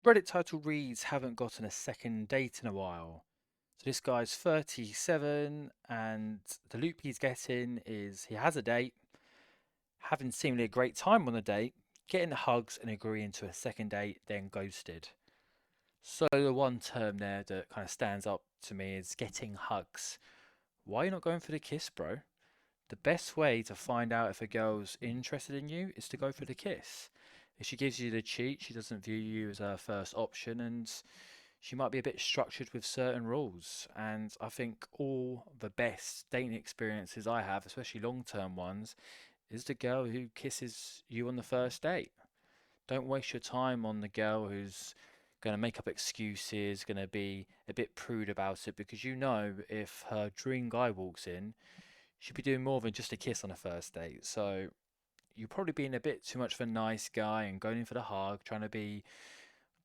Reddit title reads, haven't gotten a second date in a while. So this guy's 37, and the loop he's getting is he has a date, having seemingly a great time on the date, getting hugs and agreeing to a second date, then ghosted. So the one term there that kind of stands up to me is getting hugs. Why are you not going for the kiss, bro? The best way to find out if a girl's interested in you is to go for the kiss. If she gives you the cheat, she doesn't view you as her first option, and she might be a bit structured with certain rules. And I think all the best dating experiences I have, especially long term ones, is the girl who kisses you on the first date. Don't waste your time on the girl who's going to make up excuses, going to be a bit prude about it, because you know if her dream guy walks in, she'd be doing more than just a kiss on a first date. So you're probably being a bit too much of a nice guy and going in for the hug, trying to be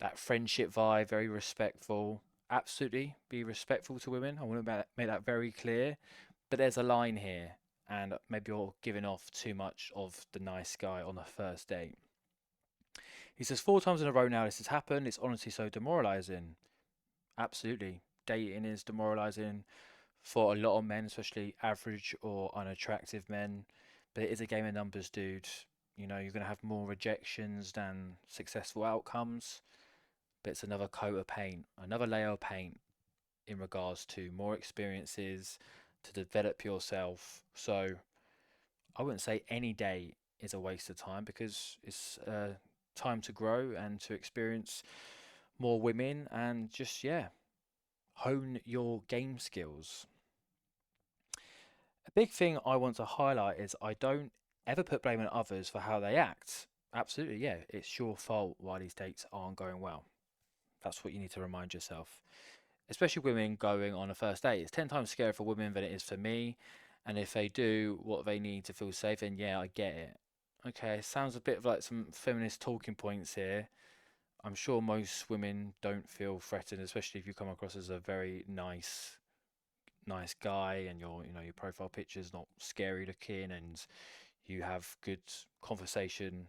that friendship vibe, very respectful. Absolutely be respectful to women. I want to make that very clear. But there's a line here, and maybe you're giving off too much of the nice guy on the first date. He says, 4 times in a row now this has happened. It's honestly so demoralizing. Absolutely. Dating is demoralizing for a lot of men, especially average or unattractive men. But it is a game of numbers, dude. You know, you're going to have more rejections than successful outcomes. But it's another coat of paint, another layer of paint in regards to more experiences to develop yourself. So I wouldn't say any day is a waste of time because it's time to grow and to experience more women and just, yeah, hone your game skills. A big thing I want to highlight is I don't ever put blame on others for how they act. Absolutely, yeah, it's your fault why these dates aren't going well. That's what you need to remind yourself. Especially women going on a first date. It's 10 times scarier for women than it is for me. And if they do what they need to feel safe, then yeah, I get it. Okay, sounds a bit like some feminist talking points here. I'm sure most women don't feel threatened, especially if you come across as a very nice guy and your profile picture is not scary looking and you have good conversation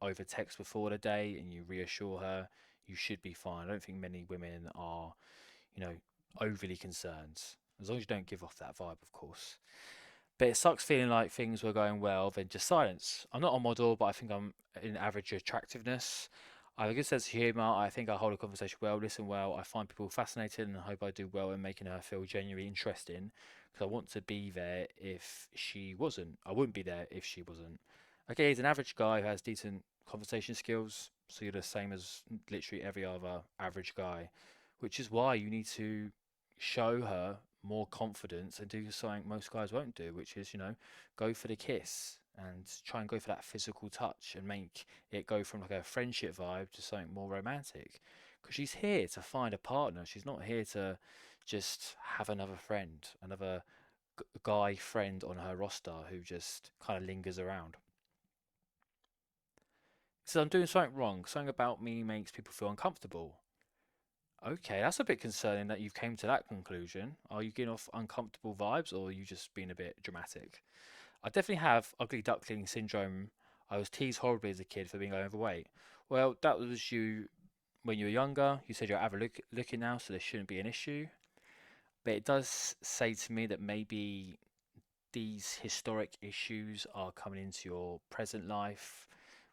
over text before the date and you reassure her you should be fine. I don't think many women are, you know, overly concerned. As long as you don't give off that vibe, of course. But it sucks feeling like things were going well, then just silence. I'm not a model, but I think I'm in average attractiveness. I have a good sense of humour. I think I hold a conversation well, listen well. I find people fascinating and I hope I do well in making her feel genuinely interesting because I want to be there if she wasn't. I wouldn't be there if she wasn't. Okay, he's an average guy who has decent conversation skills, so you're the same as literally every other average guy, which is why you need to show her more confidence and do something most guys won't do, which is, go for the kiss and try and go for that physical touch and make it go from like a friendship vibe to something more romantic. Because she's here to find a partner. She's not here to just have another friend, another guy friend on her roster who just kind of lingers around. So I'm doing something wrong. Something about me makes people feel uncomfortable. Okay, that's a bit concerning that you've came to that conclusion. Are you getting off uncomfortable vibes or are you just being a bit dramatic? I definitely have ugly duckling syndrome. I was teased horribly as a kid for being overweight. Well, that was you when you were younger. You said you're average looking now, so there shouldn't be an issue. But it does say to me that maybe these historic issues are coming into your present life,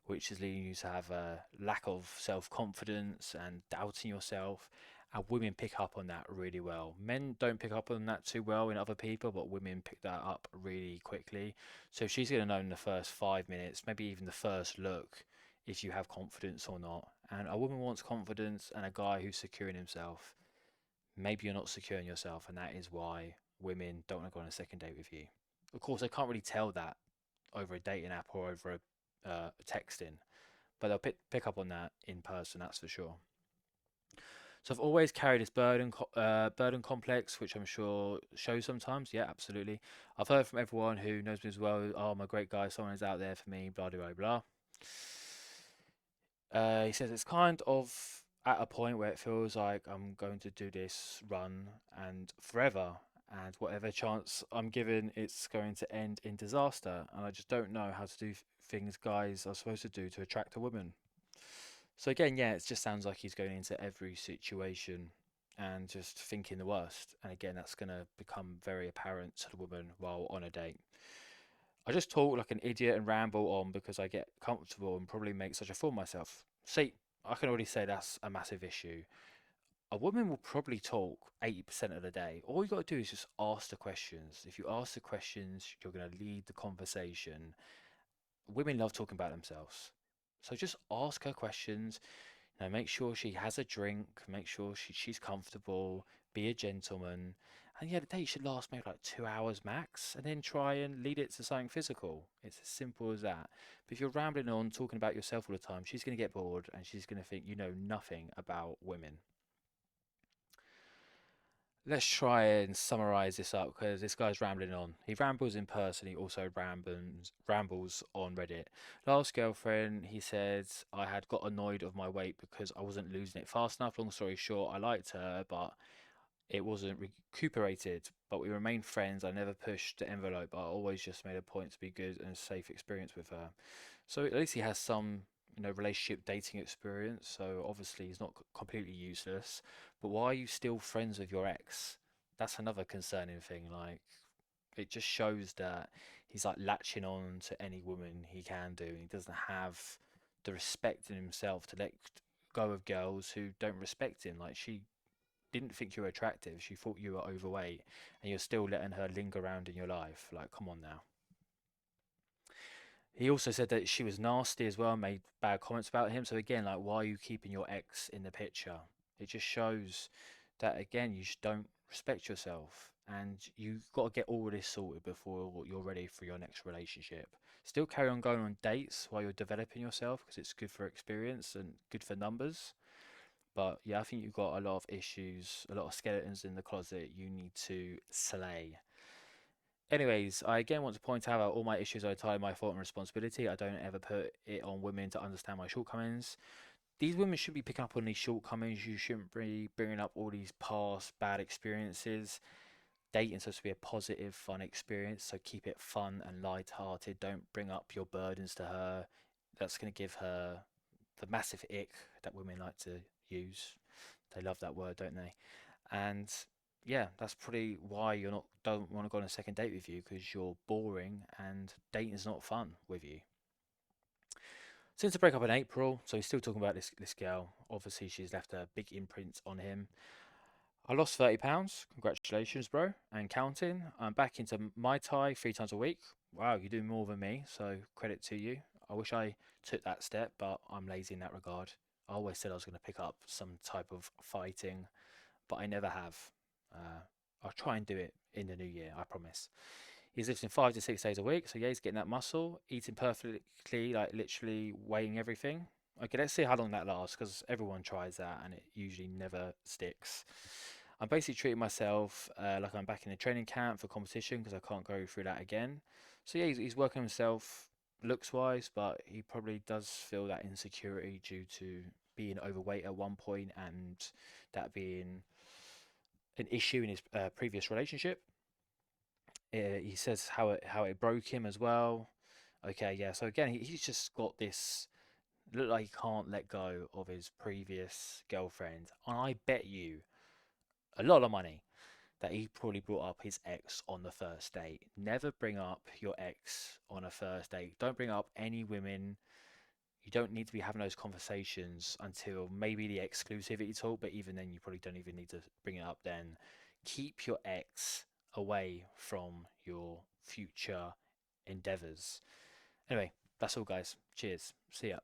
which is leading you to have a lack of self confidence and doubting yourself. And women pick up on that really well. Men don't pick up on that too well in other people, but women pick that up really quickly. So she's going to know in the first 5 minutes, maybe even the first look, if you have confidence or not. And a woman wants confidence and a guy who's secure in himself. Maybe you're not secure in yourself, and that is why women don't want to go on a second date with you. Of course, I can't really tell that over a dating app or over a texting, but they'll pick up on that in person. That's for sure. So I've always carried this burden complex, which I'm sure shows sometimes. Yeah, absolutely. I've heard from everyone who knows me as well. Oh, I'm a great guy. Someone is out there for me. Blah blah blah. He says it's kind of at a point where it feels like I'm going to do this run and forever, and whatever chance I'm given, it's going to end in disaster. And I just don't know how to do things guys are supposed to do to attract a woman. So again, yeah, it just sounds like he's going into every situation and just thinking the worst. And again, that's going to become very apparent to the woman while on a date. I just talk like an idiot and ramble on because I get comfortable and probably make such a fool of myself. See, I can already say that's a massive issue. A woman will probably talk 80% of the day. All you got to do is just ask the questions. If you ask the questions, you're going to lead the conversation. Women love talking about themselves. So just ask her questions. Make sure she has a drink, make sure she's comfortable, be a gentleman. And yeah, the date should last maybe like 2 hours max, and then try and lead it to something physical. It's as simple as that. But if you're rambling on, talking about yourself all the time, she's going to get bored and she's going to think you know nothing about women. Let's try and summarize this up because this guy's rambling on. He rambles in person, he also rambles on Reddit. Last girlfriend, he said, I had got annoyed of my weight because I wasn't losing it fast enough. Long story short, I liked her, but it wasn't recuperated. But we remained friends. I never pushed the envelope. I always just made a point to be good and safe experience with her. So at least he has some, relationship dating experience. So obviously he's not completely useless. But why are you still friends with your ex? That's another concerning thing. Like it just shows that he's like latching on to any woman he can do. And he doesn't have the respect in himself to let go of girls who don't respect him. Like she didn't think you were attractive. She thought you were overweight, and you're still letting her linger around in your life. Like, come on now. He also said that she was nasty as well, made bad comments about him. So again, like, why are you keeping your ex in the picture? It just shows that again, you just don't respect yourself, and you've got to get all of this sorted before you're ready for your next relationship. Still carry on going on dates while you're developing yourself because it's good for experience and good for numbers. But yeah, I think you've got a lot of issues, a lot of skeletons in the closet you need to slay. Anyways, I again want to point out that all my issues are entirely my fault and responsibility. I don't ever put it on women to understand my shortcomings. These women should be picking up on these shortcomings. You shouldn't be bringing up all these past bad experiences. Dating's supposed to be a positive, fun experience, so keep it fun and light-hearted. Don't bring up your burdens to her. That's going to give her the massive ick that women like to use. They love that word, don't they? And yeah, that's probably why you're not don't want to go on a second date with you because you're boring and dating is not fun with you. Since the breakup in April, so he's still talking about this girl. Obviously, she's left a big imprint on him. I lost 30 pounds. Congratulations, bro, and counting. I'm back into Muay Thai 3 times a week. Wow, you're doing more than me, so credit to you. I wish I took that step, but I'm lazy in that regard. I always said I was going to pick up some type of fighting, but I never have. I'll try and do it in the new year, I promise. He's lifting 5 to 6 days a week, so yeah, he's getting that muscle, eating perfectly, like literally weighing everything. Okay, let's see how long that lasts because everyone tries that and it usually never sticks. I'm basically treating myself like I'm back in a training camp for competition because I can't go through that again. So yeah, he's working himself looks wise, but he probably does feel that insecurity due to being overweight at one point and that being an issue in his previous relationship. He says how it broke him as well. Okay, yeah. So again, he's just got this look like he can't let go of his previous girlfriend, and I bet you a lot of money that he probably brought up his ex on the first date. Never bring up your ex on a first date. Don't bring up any women. You don't need to be having those conversations until maybe the exclusivity talk, but even then, you probably don't even need to bring it up then. Keep your ex away from your future endeavors. Anyway, that's all, guys. Cheers. See ya.